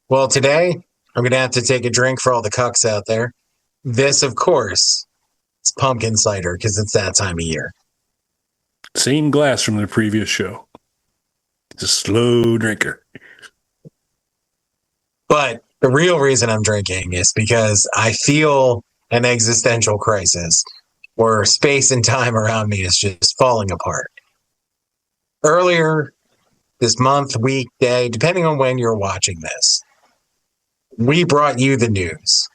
Well, today I'm going to have to take a drink for all the cucks out there. This, of course, is pumpkin cider because it's that time of year. Same glass from the previous show. It's a slow drinker. But the real reason I'm drinking is because I feel an existential crisis where space and time around me is just falling apart. Earlier this month, week, day, depending on when you're watching this, we brought you the news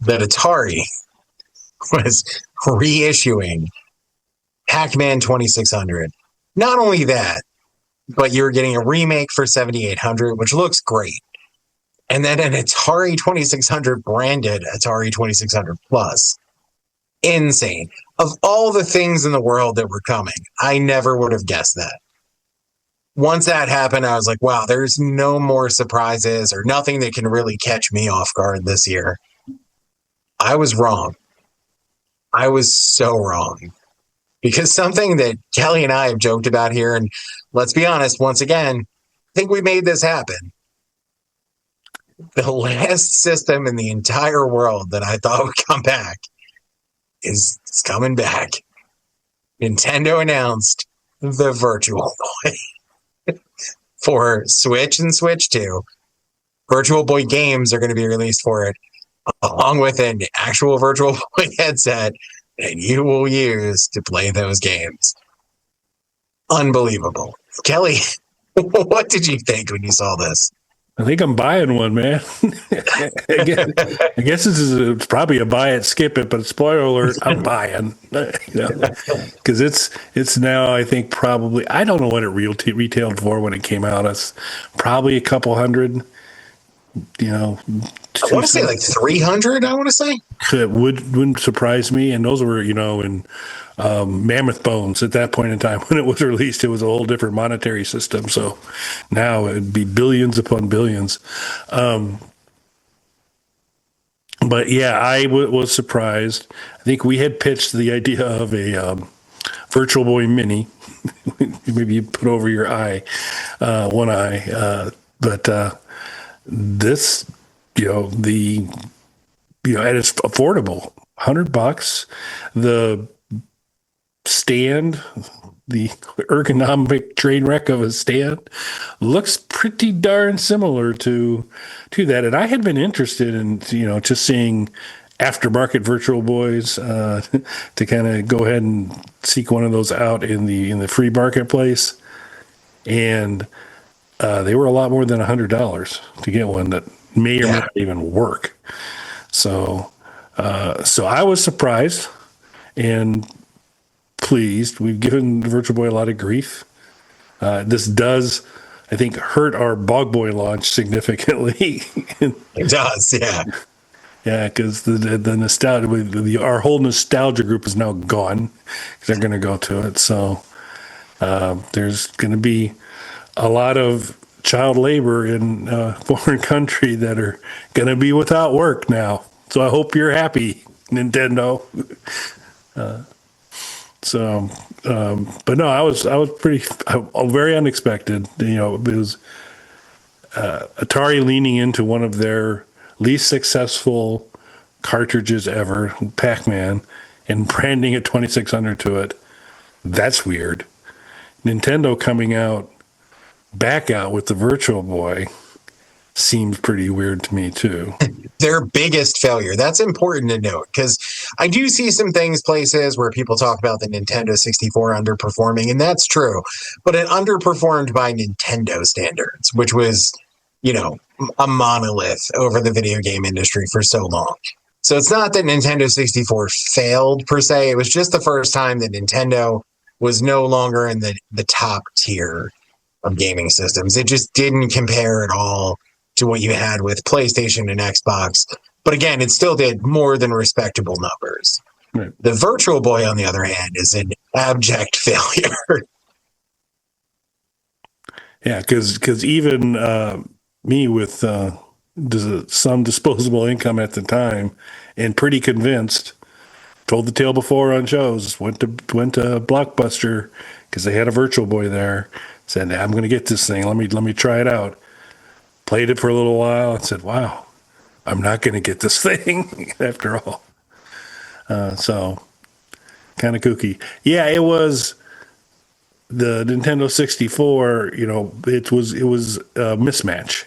that Atari was reissuing Pac-Man 2600. Not only that, but you're getting a remake for 7800, which looks great. And then an Atari 2600 branded Atari 2600 Plus. Insane. Of all the things in the world that were coming, I never would have guessed that. Once that happened, I was like, wow, there's no more surprises or nothing that can really catch me off guard this year. I was wrong. I was so wrong. Because something that Kelly and I have joked about here, and let's be honest, once again, I think we made this happen. The last system in the entire world that I thought would come back is coming back. Nintendo announced the Virtual Boy for Switch and Switch 2. Virtual Boy games are going to be released for it, along with an actual Virtual Boy headset that you will use to play those games. Unbelievable. Kelly, what did you think when you saw this? I think I'm buying one, man. I guess it's probably a buy it, skip it, but spoiler alert, I'm buying. Because it's now, I think, probably, I don't know what it retailed for when it came out. It's probably a couple hundred, I want to say like 300, I want to say. It wouldn't surprise me. And those were, in mammoth bones at that point in time when it was released. It was a whole different monetary system. So now it'd be billions upon billions. But yeah, I was surprised. I think we had pitched the idea of a Virtual Boy Mini. Maybe you put over your eye, one eye. But this, and it's affordable, $100. The stand, the ergonomic train wreck of a stand, looks pretty darn similar to that. And I had been interested in, just seeing aftermarket Virtual Boys to kind of go ahead and seek one of those out in the free marketplace. And they were a lot more than $100 to get one that may or may not even work. So I was surprised and pleased. We've given the Virtual Boy a lot of grief. This does, I think, hurt our Bog Boy launch significantly. It does, yeah. Yeah, because the nostalgia, our whole nostalgia group is now gone because they're going to go to it. So there's going to be a lot of child labor in a foreign country that are going to be without work now. So I hope you're happy, Nintendo. But no, I was very unexpected. It was Atari leaning into one of their least successful cartridges ever, Pac-Man, and branding a 2600 to it. That's weird. Nintendo coming back out with the Virtual Boy seems pretty weird to me too. Their biggest failure. That's important to note because I do see some places where people talk about the Nintendo 64 underperforming, and that's true. But it underperformed by Nintendo standards, which was, a monolith over the video game industry for so long. So it's not that Nintendo 64 failed per se. It was just the first time that Nintendo was no longer in the top tier of gaming systems. It just didn't compare at all to what you had with PlayStation and Xbox. But again, it still did more than respectable numbers. Right. The Virtual Boy, on the other hand, is an abject failure. Yeah, because even me with some disposable income at the time and pretty convinced, told the tale before on shows, went to Blockbuster because they had a Virtual Boy there, said, I'm going to get this thing. Let me try it out. played it for a little while and said, wow, I'm not going to get this thing after all. So kind of kooky. Yeah, it was the Nintendo 64, it was a mismatch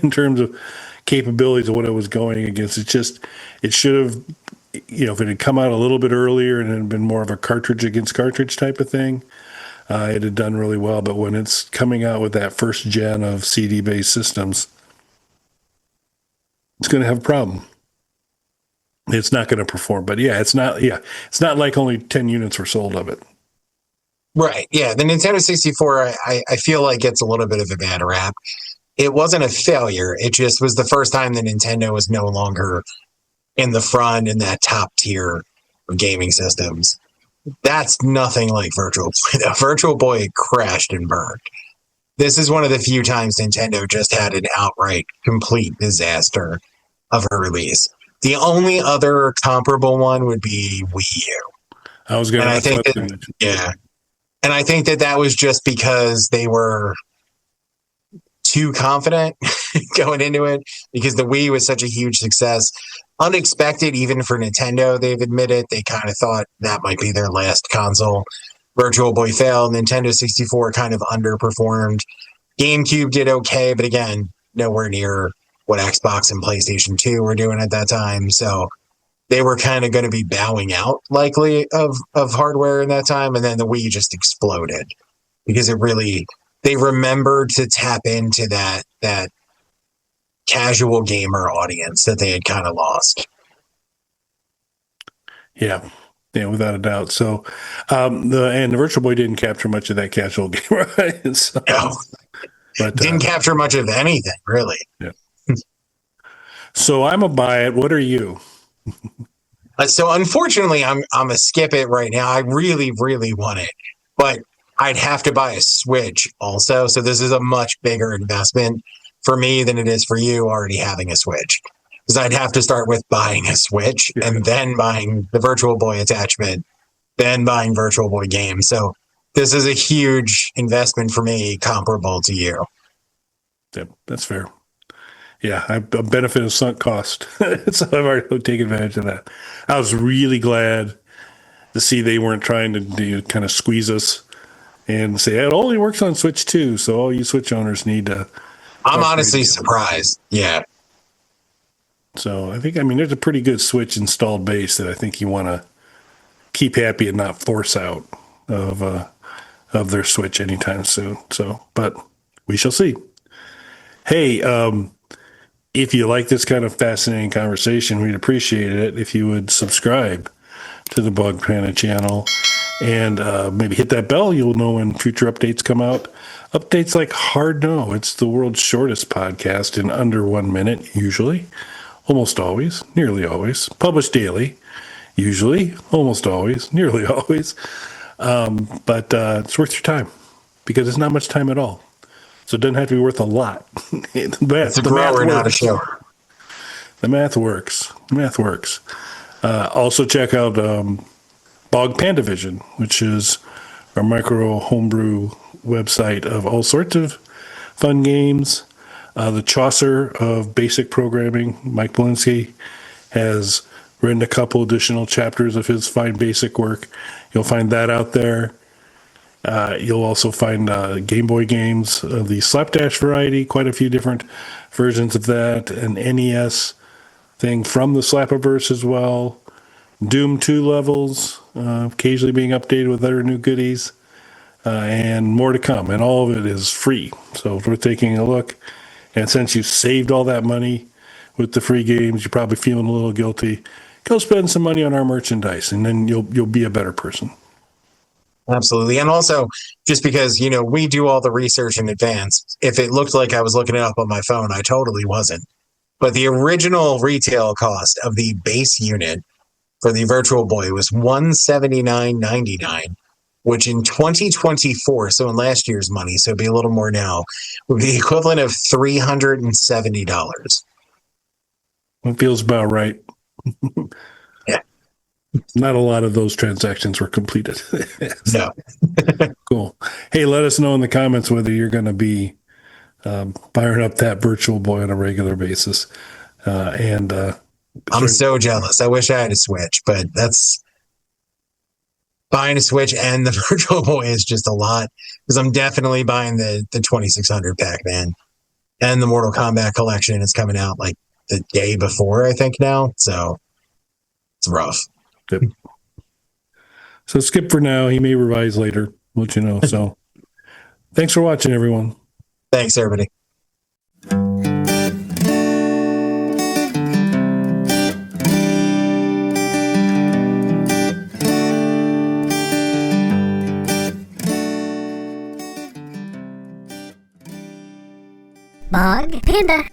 in terms of capabilities of what it was going against. It should have, if it had come out a little bit earlier and it had been more of a cartridge against cartridge type of thing, it had done really well. But when it's coming out with that first gen of CD-based systems, it's going to have a problem. It's not going to perform. But it's not like only 10 units were sold of it. Right. Yeah. The Nintendo 64, I feel like gets a little bit of a bad rap. It wasn't a failure. It just was the first time that Nintendo was no longer in the front in that top tier of gaming systems. That's nothing like Virtual Boy. The Virtual Boy crashed and burned. This is one of the few times Nintendo just had an outright complete disaster of a release. The only other comparable one would be Wii U. I was going to yeah. And I think that was just because they were too confident going into it, because the Wii was such a huge success. Unexpected, even for Nintendo, they've admitted. They kind of thought that might be their last console. Virtual Boy failed. Nintendo 64 kind of underperformed. GameCube did okay, but again, nowhere near what Xbox and PlayStation 2 were doing at that time. So they were kind of going to be bowing out, likely, of hardware in that time. And then the Wii just exploded because they remembered to tap into that casual gamer audience that they had kind of lost. Yeah, without a doubt. So, the Virtual Boy didn't capture much of that casual gamer audience. So, no, but didn't capture much of anything, really. Yeah. So I'm a buy it. What are you? So unfortunately, I'm a skip it right now. I really, really want it, but I'd have to buy a Switch also. So this is a much bigger investment for me than it is for you already having a Switch, because I'd have to start with buying a Switch and then buying the Virtual Boy attachment, then buying Virtual Boy games. So this is a huge investment for me, comparable to you. Yeah, that's fair. Yeah, a benefit of sunk cost. So I've already taken advantage of that. I was really glad to see they weren't trying to kind of squeeze us and say it only works on Switch 2. So all you Switch owners need to. I'm honestly surprised. Yeah. So there's a pretty good Switch installed base that I think you want to keep happy and not force out of their Switch anytime soon. So, but we shall see. Hey, if you like this kind of fascinating conversation, we'd appreciate it if you would subscribe to the Bug Panda channel and maybe hit that bell. You'll know when future updates come out. Updates like Hard No. It's the world's shortest podcast in under 1 minute, usually, almost always, nearly always. Published daily, usually, almost always, nearly always. But it's worth your time because it's not much time at all. So it doesn't have to be worth a lot. It's a grower, not a shower. The math works. Also check out Bog Panda Vision, which is our micro homebrew website of all sorts of fun games. The Chaucer of basic programming, Mike Polinsky, has written a couple additional chapters of his fine basic work. You'll find that out there. You'll also find Game Boy games of the Slapdash variety, quite a few different versions of that, an NES thing from the Slapaverse as well, Doom 2 levels, occasionally being updated with other new goodies, and more to come. And all of it is free, so it's worth taking a look. And since you saved all that money with the free games, you're probably feeling a little guilty. Go spend some money on our merchandise, and then you'll be a better person. Absolutely. And also, just because, we do all the research in advance, if it looked like I was looking it up on my phone, I totally wasn't. But the original retail cost of the base unit for the Virtual Boy was $179.99, which in 2024, so in last year's money, so it'd be a little more now, would be the equivalent of $370. It feels about right. Yeah. Not a lot of those transactions were completed. No. Cool. Hey, let us know in the comments whether you're going to be firing up that Virtual Boy on a regular basis. I'm so jealous. I wish I had a Switch, but that's buying a Switch and the Virtual Boy is just a lot, because I'm definitely buying the 2600 Pac-Man, and the Mortal Kombat collection is coming out like the day before, I think now. So it's rough. Yep. So skip for now. He may revise later. We'll let you know. So thanks for watching, everyone. Thanks, everybody. Bog Panda.